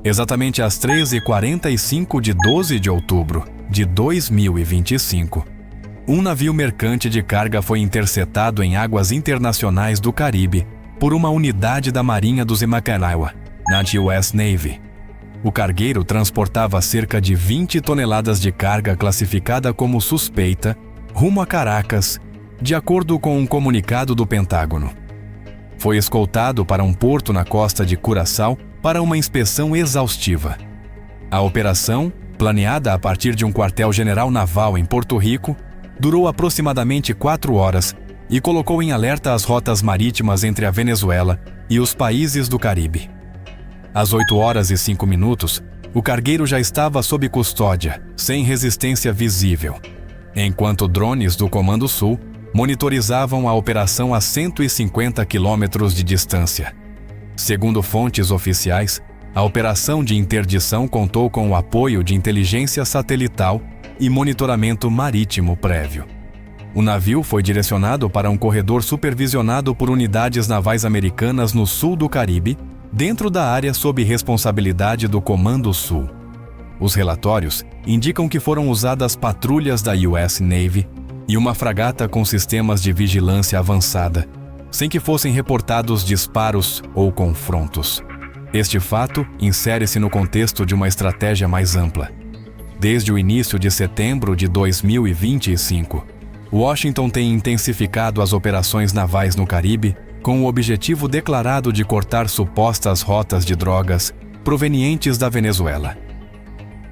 Exatamente às 13h45 de 12 de outubro de 2025, um navio mercante de carga foi interceptado em águas internacionais do Caribe por uma unidade da Marinha dos Immaquirawa, na US Navy. O cargueiro transportava cerca de 20 toneladas de carga classificada como suspeita rumo a Caracas, de acordo com um comunicado do Pentágono. Foi escoltado para um porto na costa de Curaçao para uma inspeção exaustiva. A operação, planeada a partir de um quartel-general naval em Porto Rico, durou aproximadamente 4 horas e colocou em alerta as rotas marítimas entre a Venezuela e os países do Caribe. Às 8h05, o cargueiro já estava sob custódia, sem resistência visível, enquanto drones do Comando Sul monitorizavam a operação a 150 quilômetros de distância. Segundo fontes oficiais, a operação de interdição contou com o apoio de inteligência satelital e monitoramento marítimo prévio. O navio foi direcionado para um corredor supervisionado por unidades navais americanas no sul do Caribe, dentro da área sob responsabilidade do Comando Sul. Os relatórios indicam que foram usadas patrulhas da US Navy e uma fragata com sistemas de vigilância avançada, sem que fossem reportados disparos ou confrontos. Este fato insere-se no contexto de uma estratégia mais ampla. Desde o início de setembro de 2025, Washington tem intensificado as operações navais no Caribe com o objetivo declarado de cortar supostas rotas de drogas provenientes da Venezuela.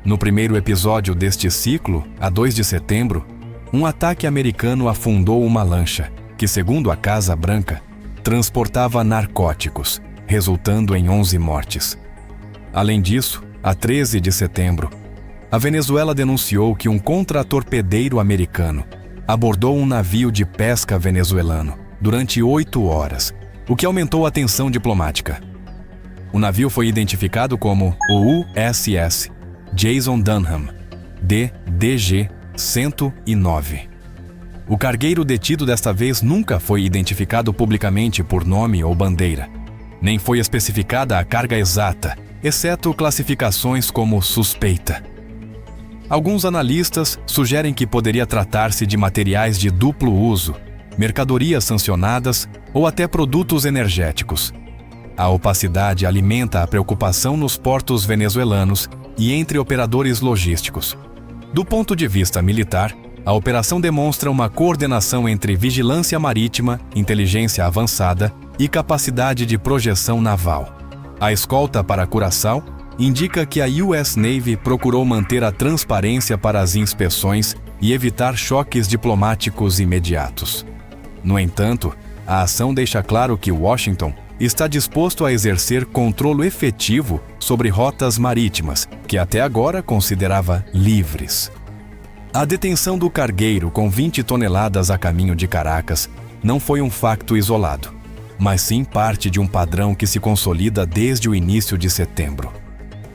No primeiro episódio deste ciclo, a 2 de setembro, um ataque americano afundou uma lancha que, segundo a Casa Branca, transportava narcóticos, resultando em 11 mortes. Além disso, a 13 de setembro, a Venezuela denunciou que um contratorpedeiro americano abordou um navio de pesca venezuelano durante 8 horas, o que aumentou a tensão diplomática. O navio foi identificado como o USS Jason Dunham, DDG-109. O cargueiro detido desta vez nunca foi identificado publicamente por nome ou bandeira. Nem foi especificada a carga exata, exceto classificações como suspeita. Alguns analistas sugerem que poderia tratar-se de materiais de duplo uso, mercadorias sancionadas ou até produtos energéticos. A opacidade alimenta a preocupação nos portos venezuelanos e entre operadores logísticos. Do ponto de vista militar, a operação demonstra uma coordenação entre vigilância marítima, inteligência avançada e capacidade de projeção naval. A escolta para Curaçao indica que a US Navy procurou manter a transparência para as inspeções e evitar choques diplomáticos imediatos. No entanto, a ação deixa claro que Washington está disposto a exercer controle efetivo sobre rotas marítimas, que até agora considerava livres. A detenção do cargueiro com 20 toneladas a caminho de Caracas não foi um facto isolado, mas sim parte de um padrão que se consolida desde o início de setembro.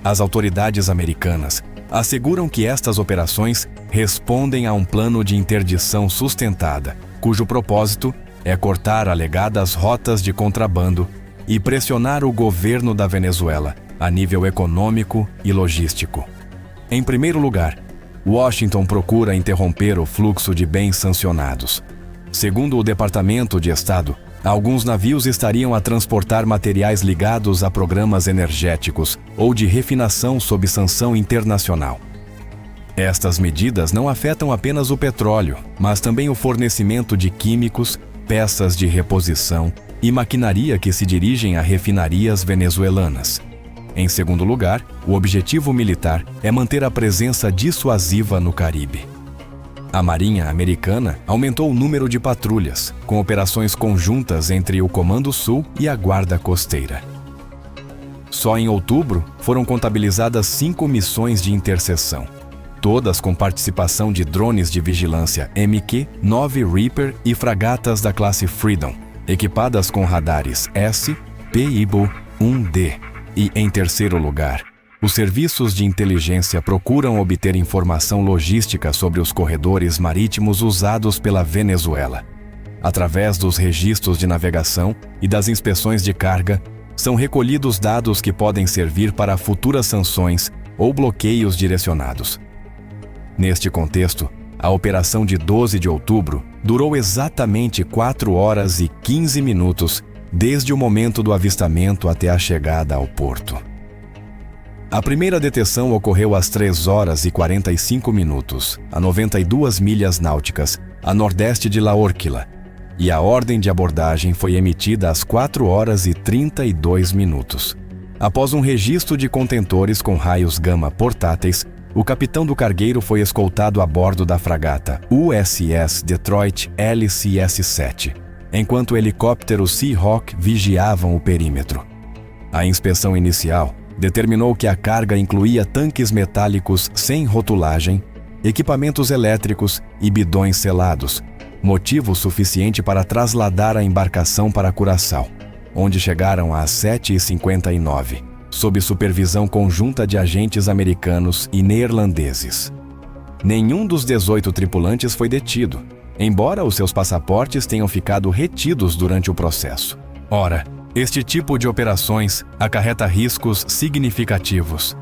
As autoridades americanas asseguram que estas operações respondem a um plano de interdição sustentada, cujo propósito é cortar alegadas rotas de contrabando e pressionar o governo da Venezuela a nível econômico e logístico. Em primeiro lugar, Washington procura interromper o fluxo de bens sancionados. Segundo o Departamento de Estado, alguns navios estariam a transportar materiais ligados a programas energéticos ou de refinação sob sanção internacional. Estas medidas não afetam apenas o petróleo, mas também o fornecimento de químicos, peças de reposição e maquinaria que se dirigem a refinarias venezuelanas. Em segundo lugar, o objetivo militar é manter a presença dissuasiva no Caribe. A Marinha Americana aumentou o número de patrulhas, com operações conjuntas entre o Comando Sul e a Guarda Costeira. Só em outubro foram contabilizadas 5 missões de interseção, todas com participação de drones de vigilância MQ-9 Reaper e fragatas da classe Freedom, equipadas com radares S, PIBO-1D. E, em terceiro lugar, os serviços de inteligência procuram obter informação logística sobre os corredores marítimos usados pela Venezuela. Através dos registros de navegação e das inspeções de carga, são recolhidos dados que podem servir para futuras sanções ou bloqueios direcionados. Neste contexto, a operação de 12 de outubro durou exatamente 4 horas e 15 minutos desde o momento do avistamento até a chegada ao porto. A primeira detecção ocorreu às 3 horas e 45 minutos, a 92 milhas náuticas, a nordeste de La Orquilla, e a ordem de abordagem foi emitida às 4 horas e 32 minutos. Após um registro de contentores com raios gama portáteis, o capitão do cargueiro foi escoltado a bordo da fragata USS Detroit LCS-7, enquanto helicópteros Seahawk vigiavam o perímetro. A inspeção inicial determinou que a carga incluía tanques metálicos sem rotulagem, equipamentos elétricos e bidões selados, motivo suficiente para trasladar a embarcação para Curaçao, onde chegaram às 7h59, sob supervisão conjunta de agentes americanos e neerlandeses. Nenhum dos 18 tripulantes foi detido, embora os seus passaportes tenham ficado retidos durante o processo. Ora, este tipo de operações acarreta riscos significativos.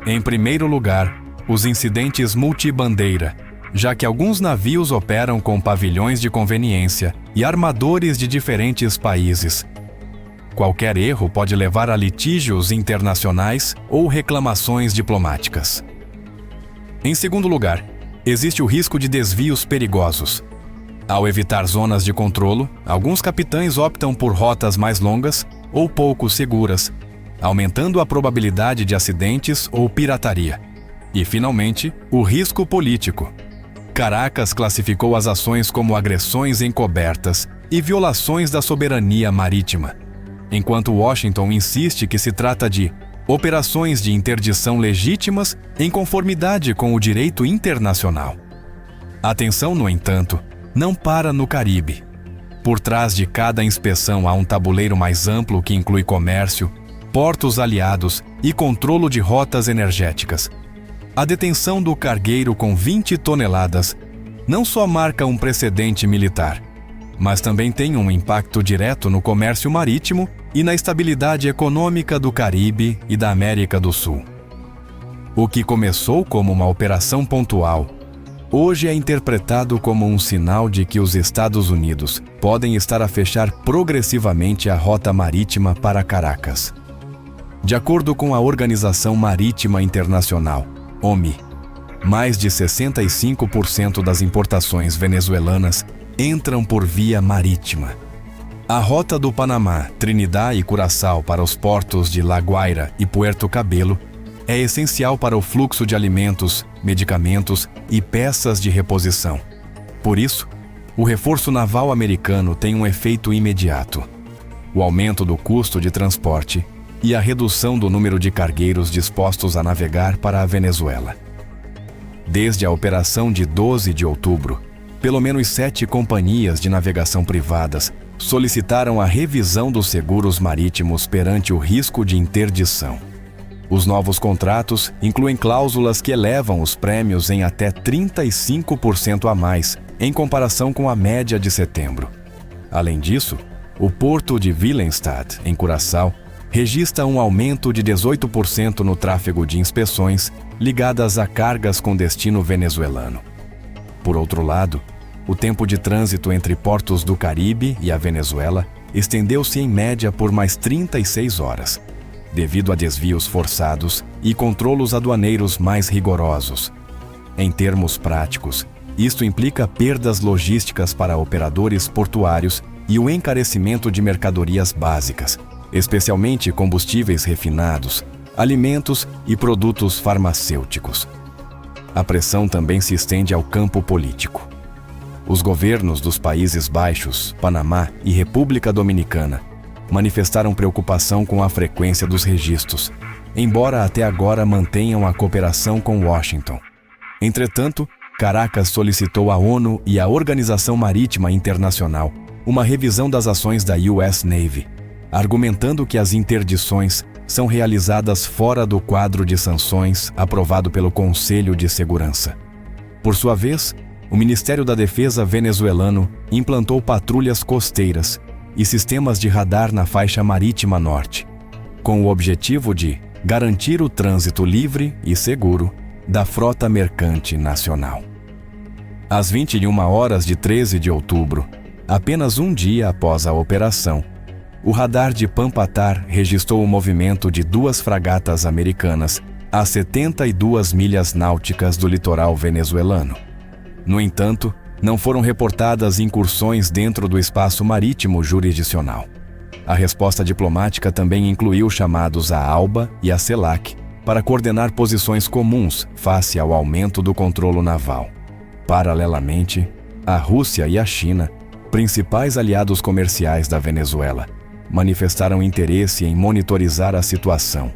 Em primeiro lugar, os incidentes multibandeira, já que alguns navios operam com pavilhões de conveniência e armadores de diferentes países. Qualquer erro pode levar a litígios internacionais ou reclamações diplomáticas. Em segundo lugar, existe o risco de desvios perigosos. Ao evitar zonas de controlo, alguns capitães optam por rotas mais longas ou pouco seguras, aumentando a probabilidade de acidentes ou pirataria. E, finalmente, o risco político. Caracas classificou as ações como agressões encobertas e violações da soberania marítima, enquanto Washington insiste que se trata de operações de interdição legítimas em conformidade com o direito internacional. A tensão, no entanto, não para no Caribe. Por trás de cada inspeção há um tabuleiro mais amplo que inclui comércio, portos aliados e controlo de rotas energéticas. A detenção do cargueiro com 20 toneladas não só marca um precedente militar, mas também tem um impacto direto no comércio marítimo e na estabilidade econômica do Caribe e da América do Sul. O que começou como uma operação pontual, hoje é interpretado como um sinal de que os Estados Unidos podem estar a fechar progressivamente a rota marítima para Caracas. De acordo com a Organização Marítima Internacional, OMI, mais de 65% das importações venezuelanas entram por via marítima. A rota do Panamá, Trinidad e Curaçao para os portos de La Guaira e Puerto Cabello é essencial para o fluxo de alimentos, medicamentos e peças de reposição. Por isso, o reforço naval americano tem um efeito imediato: o aumento do custo de transporte e a redução do número de cargueiros dispostos a navegar para a Venezuela. Desde a operação de 12 de outubro, pelo menos 7 companhias de navegação privadas solicitaram a revisão dos seguros marítimos perante o risco de interdição. Os novos contratos incluem cláusulas que elevam os prêmios em até 35% a mais, em comparação com a média de setembro. Além disso, o porto de Willemstad, em Curaçao, registra um aumento de 18% no tráfego de inspeções ligadas a cargas com destino venezuelano. Por outro lado, o tempo de trânsito entre portos do Caribe e a Venezuela estendeu-se em média por mais 36 horas, devido a desvios forçados e controlos aduaneiros mais rigorosos. Em termos práticos, isto implica perdas logísticas para operadores portuários e o encarecimento de mercadorias básicas, especialmente combustíveis refinados, alimentos e produtos farmacêuticos. A pressão também se estende ao campo político. Os governos dos Países Baixos, Panamá e República Dominicana manifestaram preocupação com a frequência dos registros, embora até agora mantenham a cooperação com Washington. Entretanto, Caracas solicitou à ONU e à Organização Marítima Internacional uma revisão das ações da US Navy, argumentando que as interdições são realizadas fora do quadro de sanções aprovado pelo Conselho de Segurança. Por sua vez, o Ministério da Defesa venezuelano implantou patrulhas costeiras e sistemas de radar na faixa marítima norte, com o objetivo de garantir o trânsito livre e seguro da frota mercante nacional. Às 21h de 13 de outubro, apenas um dia após a operação, o radar de Pampatar registrou o movimento de 2 fragatas americanas a 72 milhas náuticas do litoral venezuelano. No entanto, não foram reportadas incursões dentro do espaço marítimo jurisdicional. A resposta diplomática também incluiu chamados à ALBA e à CELAC para coordenar posições comuns face ao aumento do controlo naval. Paralelamente, a Rússia e a China, principais aliados comerciais da Venezuela, manifestaram interesse em monitorizar a situação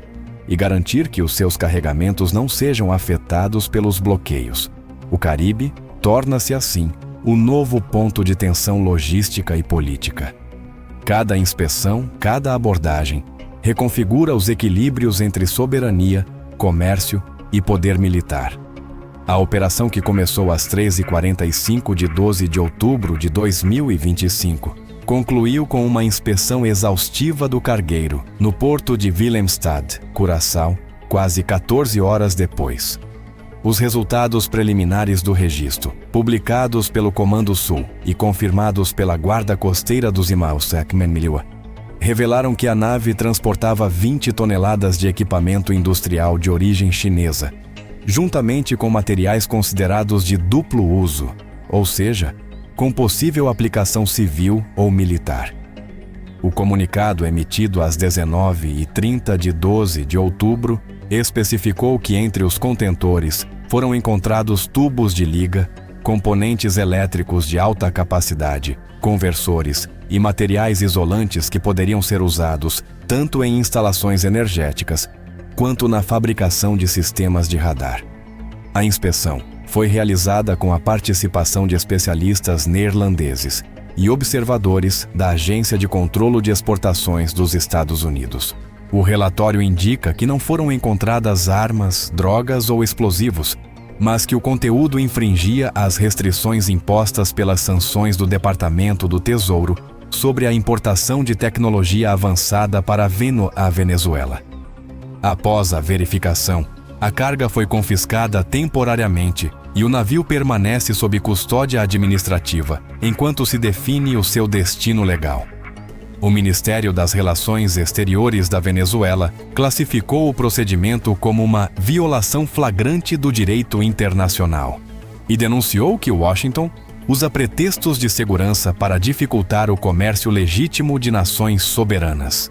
e garantir que os seus carregamentos não sejam afetados pelos bloqueios. O Caribe torna-se, assim, o novo ponto de tensão logística e política. Cada inspeção, cada abordagem, reconfigura os equilíbrios entre soberania, comércio e poder militar. A operação, que começou às 13h45 de 12 de outubro de 2025, concluiu com uma inspeção exaustiva do cargueiro no porto de Willemstad, Curaçao, quase 14 horas depois. Os resultados preliminares do registro, publicados pelo Comando Sul e confirmados pela Guarda Costeira dos Imausekmenmiliwa, revelaram que a nave transportava 20 toneladas de equipamento industrial de origem chinesa, juntamente com materiais considerados de duplo uso, ou seja, com possível aplicação civil ou militar. O comunicado, emitido às 19h30 de 12 de outubro, especificou que entre os contentores foram encontrados tubos de liga, componentes elétricos de alta capacidade, conversores e materiais isolantes que poderiam ser usados tanto em instalações energéticas quanto na fabricação de sistemas de radar. A inspeção foi realizada com a participação de especialistas neerlandeses e observadores da Agência de Controlo de Exportações dos Estados Unidos. O relatório indica que não foram encontradas armas, drogas ou explosivos, mas que o conteúdo infringia as restrições impostas pelas sanções do Departamento do Tesouro sobre a importação de tecnologia avançada para a Venezuela. Após a verificação, a carga foi confiscada temporariamente e o navio permanece sob custódia administrativa, enquanto se define o seu destino legal. O Ministério das Relações Exteriores da Venezuela classificou o procedimento como uma violação flagrante do direito internacional e denunciou que Washington usa pretextos de segurança para dificultar o comércio legítimo de nações soberanas.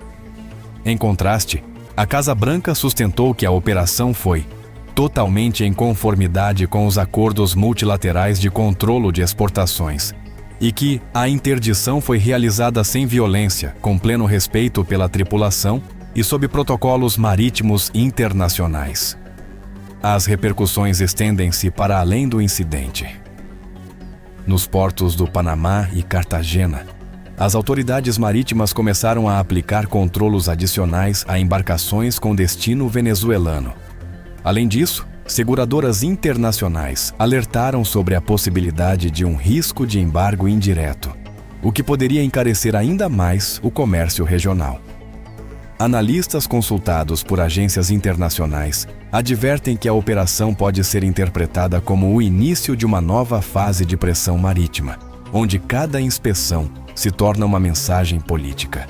Em contraste, a Casa Branca sustentou que a operação foi totalmente em conformidade com os acordos multilaterais de controlo de exportações e que a interdição foi realizada sem violência, com pleno respeito pela tripulação e sob protocolos marítimos internacionais. As repercussões estendem-se para além do incidente. Nos portos do Panamá e Cartagena, as autoridades marítimas começaram a aplicar controlos adicionais a embarcações com destino venezuelano. Além disso, seguradoras internacionais alertaram sobre a possibilidade de um risco de embargo indireto, o que poderia encarecer ainda mais o comércio regional. Analistas consultados por agências internacionais advertem que a operação pode ser interpretada como o início de uma nova fase de pressão marítima, onde cada inspeção se torna uma mensagem política.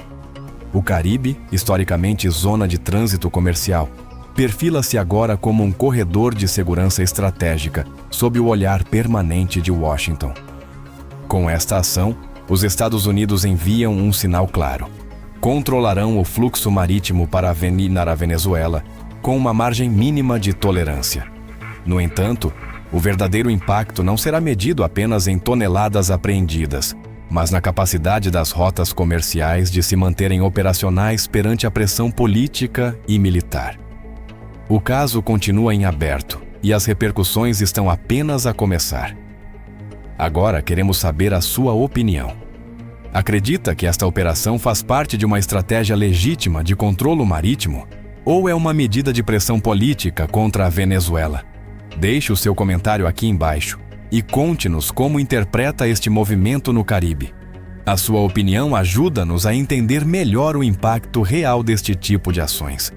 O Caribe, historicamente zona de trânsito comercial, perfila-se agora como um corredor de segurança estratégica sob o olhar permanente de Washington. Com esta ação, os Estados Unidos enviam um sinal claro. Controlarão o fluxo marítimo para a Venezuela com uma margem mínima de tolerância. No entanto, o verdadeiro impacto não será medido apenas em toneladas apreendidas, mas na capacidade das rotas comerciais de se manterem operacionais perante a pressão política e militar. O caso continua em aberto e as repercussões estão apenas a começar. Agora queremos saber a sua opinião. Acredita que esta operação faz parte de uma estratégia legítima de controlo marítimo ou é uma medida de pressão política contra a Venezuela? Deixe o seu comentário aqui embaixo e conte-nos como interpreta este movimento no Caribe. A sua opinião ajuda-nos a entender melhor o impacto real deste tipo de ações.